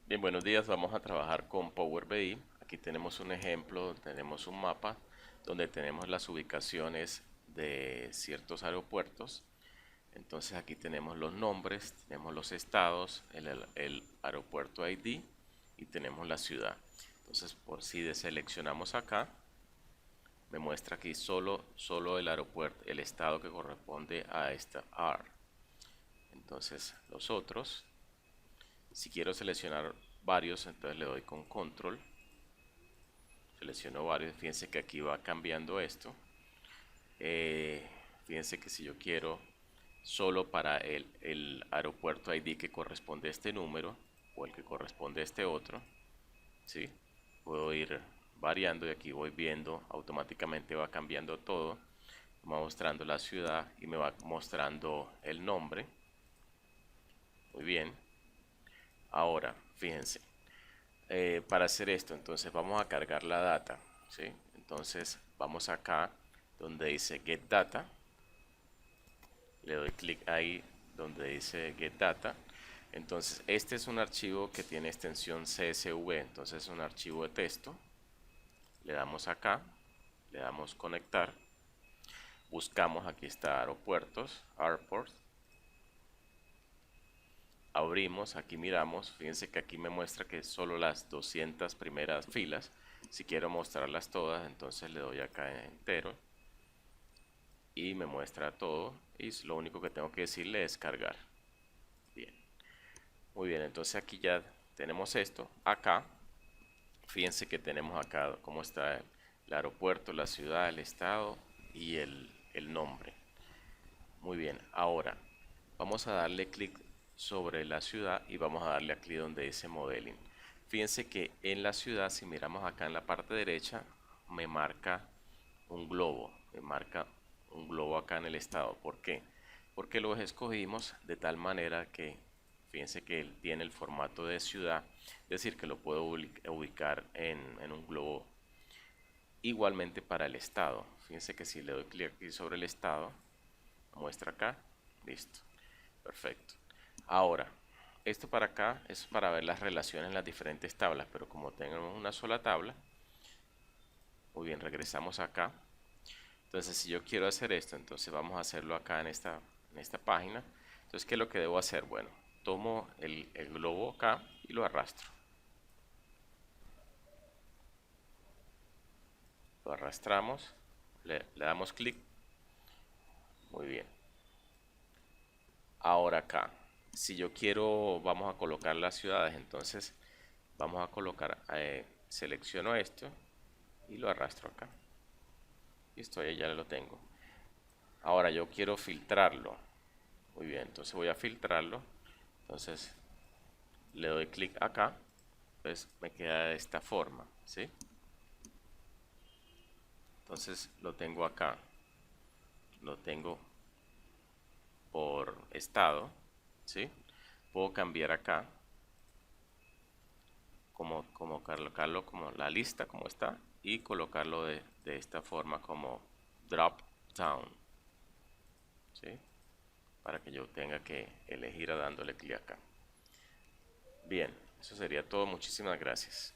Bien, buenos días. Vamos a trabajar con Power BI. Aquí tenemos un ejemplo, tenemos un mapa donde tenemos las ubicaciones de ciertos aeropuertos. Entonces aquí tenemos los nombres, tenemos los estados, el aeropuerto ID y tenemos la ciudad. Entonces, por si deseleccionamos acá, me muestra aquí solo el aeropuerto, el estado que corresponde a esta R. Entonces, los otros, si quiero seleccionar varios, entonces le doy con control, selecciono varios. Fíjense que aquí va cambiando esto. Fíjense que si yo quiero solo para el aeropuerto ID que corresponde a este número o el que corresponde a este otro, ¿sí? Puedo ir variando y aquí voy viendo, automáticamente va cambiando todo, me va mostrando la ciudad y me va mostrando el nombre. Muy bien. Ahora, fíjense, para hacer esto, entonces vamos a cargar la data, ¿sí? Entonces vamos acá donde dice Get Data, le doy clic ahí donde dice Get Data. Entonces este es un archivo que tiene extensión CSV, entonces es un archivo de texto. Le damos acá, le damos conectar, buscamos, aquí está aeropuertos, airport, abrimos, aquí miramos, fíjense que aquí me muestra que solo las 200 primeras filas. Si quiero mostrarlas todas, entonces le doy acá en entero y me muestra todo, y lo único que tengo que decirle es cargar. Bien, muy bien, entonces aquí ya tenemos esto. Acá, fíjense que tenemos acá cómo está el aeropuerto, la ciudad, el estado y el nombre. Muy bien, ahora vamos a darle clic sobre la ciudad y vamos a darle a clic donde dice Modeling. Fíjense que en la ciudad, si miramos acá en la parte derecha, me marca un globo, me marca un globo acá en el estado. ¿Por qué? Porque los escogimos de tal manera que, fíjense que él tiene el formato de ciudad, es decir, que lo puedo ubicar en un globo. Igualmente para el estado, fíjense que si le doy clic aquí sobre el estado, muestra acá, listo, perfecto. Ahora, esto para acá es para ver las relaciones en las diferentes tablas, pero como tenemos una sola tabla, muy bien, regresamos acá. Entonces, si yo quiero hacer esto, entonces vamos a hacerlo acá en esta página. Entonces, ¿qué es lo que debo hacer? Bueno, tomo el globo acá y lo arrastro. Lo arrastramos, le damos clic, muy bien. Ahora acá, si yo quiero, vamos a colocar las ciudades, entonces vamos a colocar, selecciono esto y lo arrastro acá. Listo, ya lo tengo. Ahora yo quiero filtrarlo. Muy bien, entonces voy a filtrarlo. Entonces le doy clic acá. Pues me queda de esta forma, ¿sí? Entonces lo tengo acá. Lo tengo por estado, ¿sí? Puedo cambiar acá, como colocarlo como la lista como está y colocarlo de esta forma como drop down, ¿sí? Para que yo tenga que elegir dándole clic acá. Bien, eso sería todo. Muchísimas gracias.